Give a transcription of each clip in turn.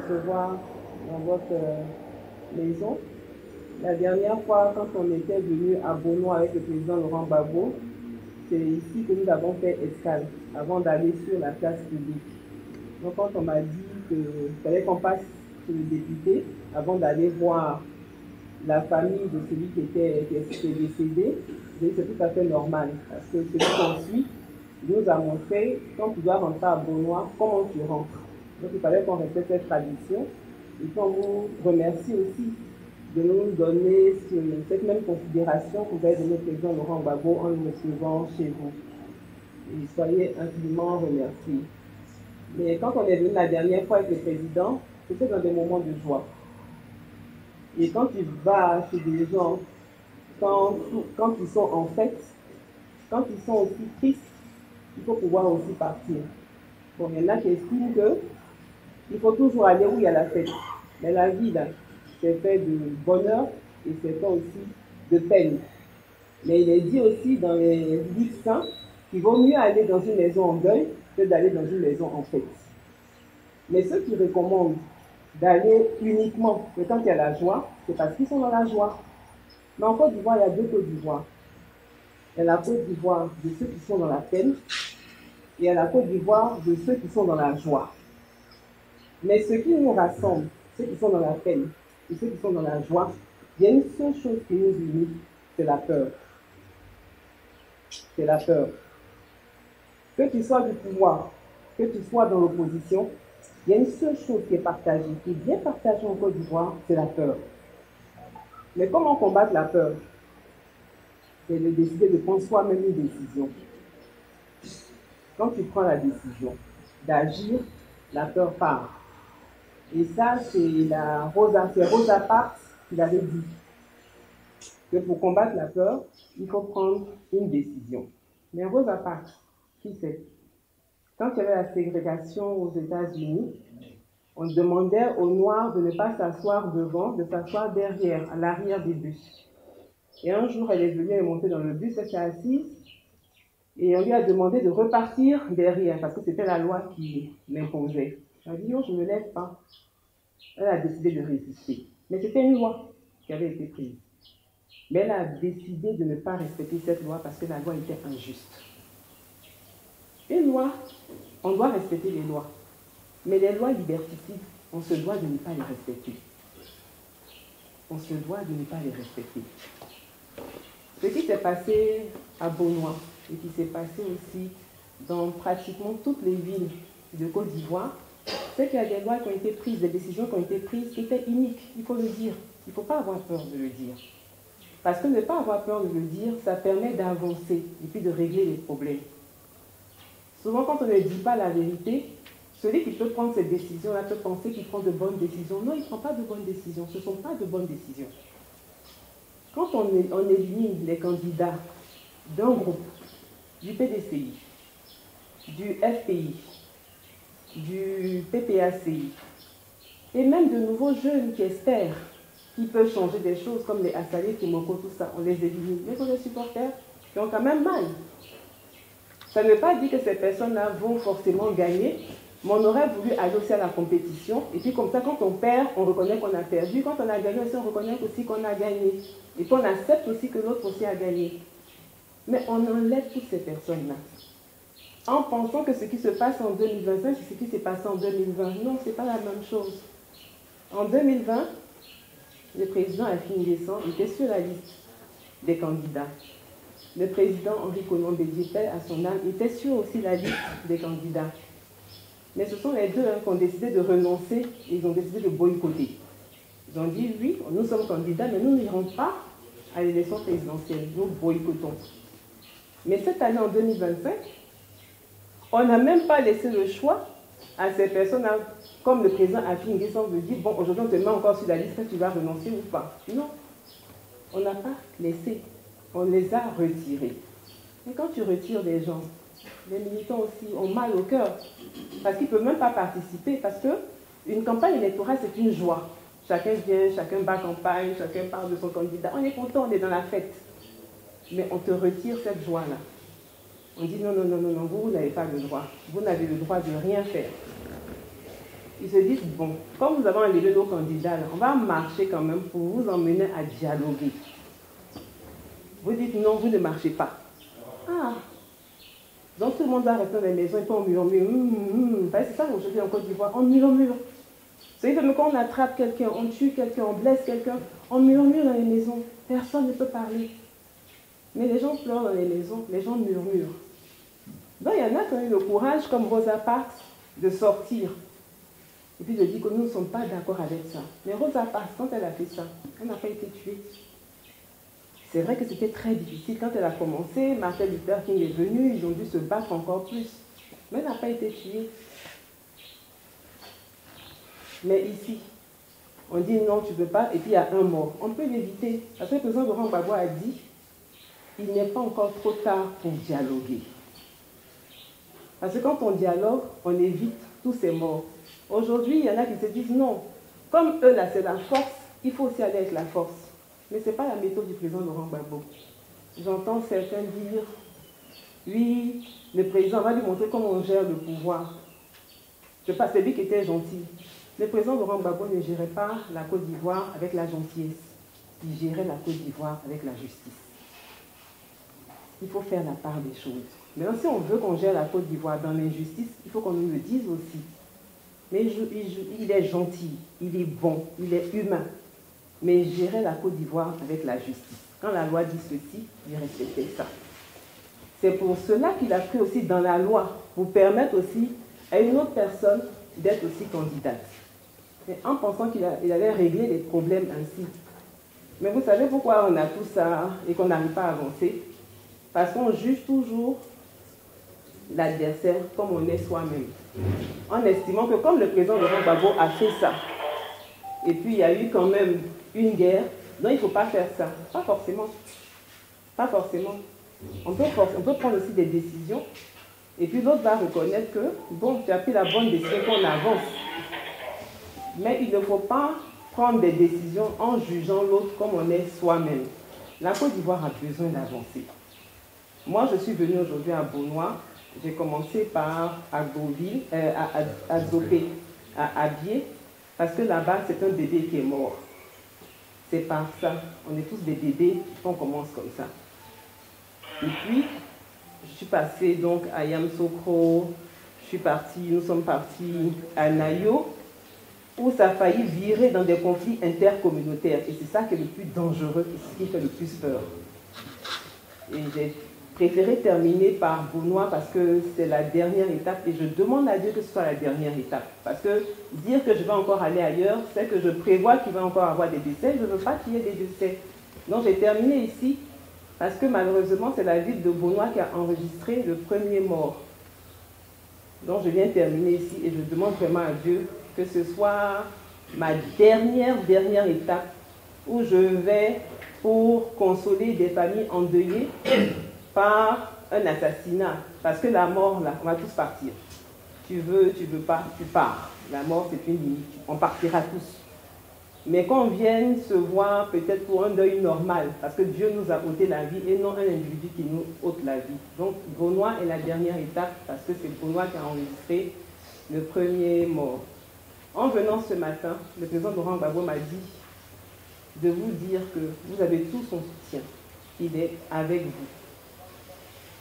recevoir dans votre maison. La dernière fois, quand on était venu à Bono avec le président Laurent Gbagbo, c'est ici que nous avons fait escale avant d'aller sur la place publique. Donc quand on m'a dit qu'il fallait qu'on passe sur le député avant d'aller voir la famille de celui qui était décédé, c'est tout à fait normal parce que celui qu'on suit nous a montré quand tu dois rentrer à Beaunois, comment tu rentres. Donc il fallait qu'on respecte cette tradition et qu'on vous remercie aussi de nous donner cette même considération que vous avez donné au président Laurent Gbagbo en nous recevant chez vous. Et soyez infiniment remerciés. Mais quand on est venu la dernière fois avec le président, c'était dans des moments de joie. Et quand tu vas chez des gens, quand ils sont en fête, quand ils sont aussi tristes, il faut pouvoir aussi partir. Bon, il y en a qui estiment qu'il faut toujours aller où il y a la fête. Mais la vie, là, c'est fait de bonheur et c'est fait aussi de peine. Mais il est dit aussi dans les livres saints qu'il vaut mieux aller dans une maison en deuil que d'aller dans une maison en fête. Mais ceux qui recommandent d'aller uniquement quand il y a la joie, c'est parce qu'ils sont dans la joie. Mais en Côte d'Ivoire, il y a deux Côtes d'Ivoire. Il y a la Côte d'Ivoire de ceux qui sont dans la peine et il y a la Côte d'Ivoire de ceux qui sont dans la joie. Mais ce qui nous rassemble, ceux qui sont dans la peine et ceux qui sont dans la joie, il y a une seule chose qui nous unit, c'est la peur. C'est la peur. Que tu sois du pouvoir, que tu sois dans l'opposition, il y a une seule chose qui est partagée, qui est bien partagée en Côte d'Ivoire, c'est la peur. Mais comment combattre la peur? C'est de décider de prendre soi-même une décision. Quand tu prends la décision d'agir, la peur part. Et ça, c'est Rosa Parks qui l'avait dit. Que pour combattre la peur, il faut prendre une décision. Mais Rosa Parks, qui c'est? Quand il y avait la ségrégation aux États-Unis, on demandait aux Noirs de ne pas s'asseoir devant, de s'asseoir derrière, à l'arrière des bus. Et un jour, elle est venue, elle est montée dans le bus, elle s'est assise, et on lui a demandé de repartir derrière, parce que c'était la loi qui l'imposait. Elle a dit, non, je ne me lève pas. Elle a décidé de résister. Mais c'était une loi qui avait été prise. Mais elle a décidé de ne pas respecter cette loi parce que la loi était injuste. Une loi, on doit respecter les lois. Mais les lois liberticides, on se doit de ne pas les respecter. On se doit de ne pas les respecter. Ce qui s'est passé à Beaunois et qui s'est passé aussi dans pratiquement toutes les villes de Côte d'Ivoire, c'est qu'il y a des lois qui ont été prises, des décisions qui ont été prises qui étaient iniques, il faut le dire. Il ne faut pas avoir peur de le dire. Parce que ne pas avoir peur de le dire, ça permet d'avancer et puis de régler les problèmes. Souvent, quand on ne dit pas la vérité, celui qui peut prendre cette décision-là peut penser qu'il prend de bonnes décisions. Non, il ne prend pas de bonnes décisions. Ce ne sont pas de bonnes décisions. Quand on élimine les candidats d'un groupe, du PDCI, du FPI, du PPACI, et même de nouveaux jeunes qui espèrent qu'ils peuvent changer des choses, comme les Assalé, Kimoko, tout ça, on les élimine. Mais sont des supporters qui ont quand même mal. Ça ne veut pas dire que ces personnes-là vont forcément gagner, mais on aurait voulu aller aussi à la compétition, et puis comme ça, quand on perd, on reconnaît qu'on a perdu, quand on a gagné aussi, on reconnaît aussi qu'on a gagné, et puis on accepte aussi que l'autre aussi a gagné. Mais on enlève toutes ces personnes-là, en pensant que ce qui se passe en 2025, c'est ce qui s'est passé en 2020. Non, ce n'est pas la même chose. En 2020, le président Afin N'Guessan était sur la liste des candidats. Le président Henri Konan Bédié, paix à son âme, était sur aussi la liste des candidats. Mais ce sont les deux qui ont décidé de renoncer et ils ont décidé de boycotter. Ils ont dit, oui, nous sommes candidats, mais nous n'irons pas à l'élection présidentielle. Nous boycottons. Mais cette année, en 2025, on n'a même pas laissé le choix à ces personnes, comme le président Afin N'Guessan veut dire, bon, aujourd'hui on te met encore sur la liste, tu vas renoncer ou pas. Non, on n'a pas laissé, on les a retirés. Et quand tu retires des gens, les militants aussi ont mal au cœur, parce qu'ils ne peuvent même pas participer, parce qu'une campagne électorale, c'est une joie. Chacun vient, chacun bat campagne, chacun parle de son candidat. On est content, on est dans la fête. Mais on te retire cette joie-là. On dit non, non, non, non, non, vous n'avez pas le droit. Vous n'avez le droit de rien faire. ils se disent, bon, comme nous avons enlevé nos candidats, on va marcher quand même pour vous emmener à dialoguer. Vous dites non, vous ne marchez pas. Ah, donc tout le monde va rester dans les maisons et puis on murmure. C'est ça aujourd'hui en Côte d'Ivoire, on murmure. C'est que quand on attrape quelqu'un, on tue quelqu'un, on blesse quelqu'un, on murmure dans les maisons. Personne ne peut parler. Mais les gens pleurent dans les maisons, les gens murmurent. Donc il y en a qui ont eu le courage, comme Rosa Parks, de sortir. Et puis de dire que nous ne sommes pas d'accord avec ça. Mais Rosa Parks, quand elle a fait ça, elle n'a pas été tuée. C'est vrai que c'était très difficile. Quand elle a commencé, Martin Luther King est venu, ils ont dû se battre encore plus. Mais elle n'a pas été tuée. Mais ici, on dit non, tu ne peux pas, et puis il y a un mort. On peut l'éviter. Parce que le président Laurent Gbagbo a dit, il n'est pas encore trop tard pour dialoguer. Parce que quand on dialogue, on évite tous ces morts. Aujourd'hui, il y en a qui se disent non. Comme eux, là, c'est la force, il faut aussi aller avec la force. Mais ce n'est pas la méthode du président Laurent Gbagbo. J'entends certains dire, oui, le président va lui montrer comment on gère le pouvoir. Je ne sais pas, c'est lui qui était gentil. Le président Laurent Gbagbo ne gérait pas la Côte d'Ivoire avec la gentillesse. Il gérait la Côte d'Ivoire avec la justice. Il faut faire la part des choses. Maintenant, si on veut qu'on gère la Côte d'Ivoire dans l'injustice, il faut qu'on nous le dise aussi. Mais il est gentil, il est bon, il est humain. Mais gérer la Côte d'Ivoire avec la justice. Quand la loi dit ceci, il respectait ça. C'est pour cela qu'il a pris aussi dans la loi, pour permettre aussi à une autre personne d'être aussi candidate. Mais en pensant qu'il allait régler les problèmes ainsi. Mais vous savez pourquoi on a tout ça et qu'on n'arrive pas à avancer? Parce qu'on juge toujours l'adversaire comme on est soi-même. En estimant que comme le président Laurent Gbagbo a fait ça, et puis il y a eu quand même une guerre, non, il ne faut pas faire ça. Pas forcément. Pas forcément. On peut prendre aussi des décisions, et puis l'autre va reconnaître que, bon, tu as pris la bonne décision, qu'on avance. Mais il ne faut pas prendre des décisions en jugeant l'autre comme on est soi-même. La Côte d'Ivoire a besoin d'avancer. Moi, je suis venue aujourd'hui à Beaunois. J'ai commencé par Agoville, à Zopé, à Abié, parce que là-bas, c'est un bébé qui est mort. C'est par ça. On est tous des bébés, on commence comme ça. Et puis, je suis passée donc à Yamoussoukro, nous sommes partis à Nayo, où ça a failli virer dans des conflits intercommunautaires. Et c'est ça qui est le plus dangereux et ce qui fait le plus peur. Et j'ai préféré terminer par Beaunois parce que c'est la dernière étape et je demande à Dieu que ce soit la dernière étape. Parce que dire que je vais encore aller ailleurs, c'est que je prévois qu'il va encore avoir des décès. Je ne veux pas qu'il y ait des décès. Donc j'ai terminé ici parce que malheureusement c'est la ville de Beaunois qui a enregistré le premier mort. Donc je viens terminer ici et je demande vraiment à Dieu que ce soit ma dernière étape où je vais pour consoler des familles endeuillées par un assassinat. Parce que la mort, là, on va tous partir. Tu veux pas, tu pars. La mort, c'est une limite. On partira tous. Mais qu'on vienne se voir peut-être pour un deuil normal, parce que Dieu nous a ôté la vie et non un individu qui nous ôte la vie. Donc, Beaunois est la dernière étape, parce que c'est Beaunois qui a enregistré le premier mort. En venant ce matin, le président Laurent Gbagbo m'a dit de vous dire que vous avez tout son soutien, qu'il est avec vous,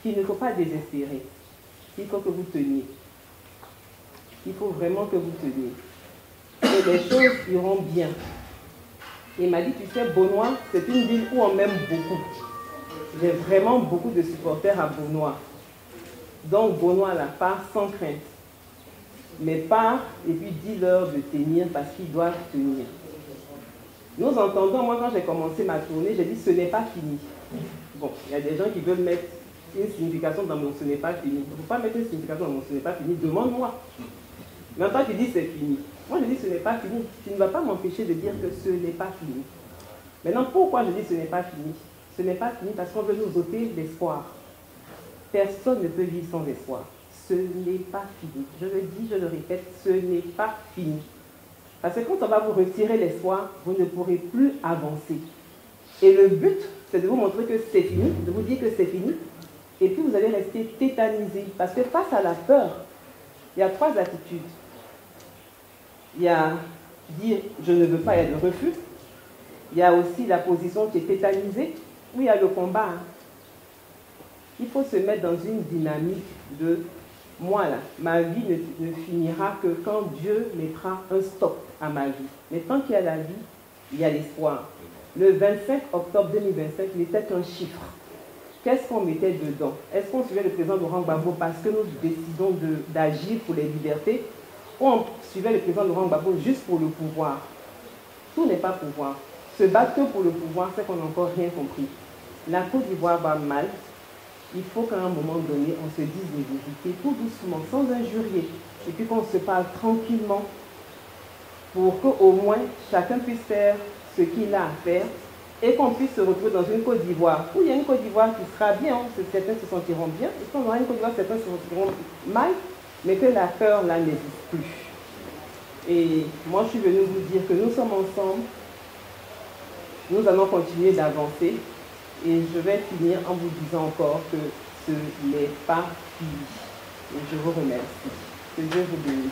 qu'il ne faut pas désespérer, il faut que vous teniez. Il faut vraiment que vous teniez. Et les choses iront bien. Il m'a dit, tu sais, Beaunois, c'est une ville où on m'aime beaucoup. J'ai vraiment beaucoup de supporters à Beaunois. Donc Beaunois, la part sans crainte. Mais pars et puis dis-leur de tenir parce qu'ils doivent tenir. Nous entendons, moi quand j'ai commencé ma tournée, j'ai dit ce n'est pas fini. Bon, il y a des gens qui veulent mettre une signification dans mon ce n'est pas fini. Il ne faut pas mettre une signification dans mon ce n'est pas fini, demande-moi. Mais toi tu dis c'est fini. Moi je dis ce n'est pas fini. Tu ne vas pas m'empêcher de dire que ce n'est pas fini. Maintenant pourquoi je dis ce n'est pas fini? Ce n'est pas fini parce qu'on veut nous ôter l'espoir. Personne ne peut vivre sans espoir. Ce n'est pas fini. Je le dis, je le répète, ce n'est pas fini. Parce que quand on va vous retirer l'espoir, vous ne pourrez plus avancer. Et le but, c'est de vous montrer que c'est fini, de vous dire que c'est fini, et puis vous allez rester tétanisé. Parce que face à la peur, il y a trois attitudes. Il y a dire je ne veux pas, il y a le refus. Il y a aussi la position qui est tétanisée, où il y a le combat. Il faut se mettre dans une dynamique de moi là, ma vie ne finira que quand Dieu mettra un stop à ma vie. Mais tant qu'il y a la vie, il y a l'espoir. Le 25 octobre 2025, il était un chiffre. Qu'est-ce qu'on mettait dedans? Est-ce qu'on suivait le président Laurent Gbagbo parce que nous décidons d'agir pour les libertés, ou on suivait le président Laurent Gbagbo juste pour le pouvoir? Tout n'est pas pouvoir. Se battre que pour le pouvoir, c'est qu'on n'a encore rien compris. La Côte d'Ivoire va mal. Il faut qu'à un moment donné, on se dise les vérités, tout doucement, sans injurier. Et puis qu'on se parle tranquillement pour qu'au moins chacun puisse faire ce qu'il a à faire et qu'on puisse se retrouver dans une Côte d'Ivoire où il y a une Côte d'Ivoire qui sera bien, certains se sentiront bien, et qu'on aura une Côte d'Ivoire, certains se sentiront mal, mais que la peur là n'existe plus. Et moi, je suis venue vous dire que nous sommes ensemble. Nous allons continuer d'avancer et je vais finir en vous disant encore que ce n'est pas fini. Et je vous remercie. Que Dieu vous bénisse.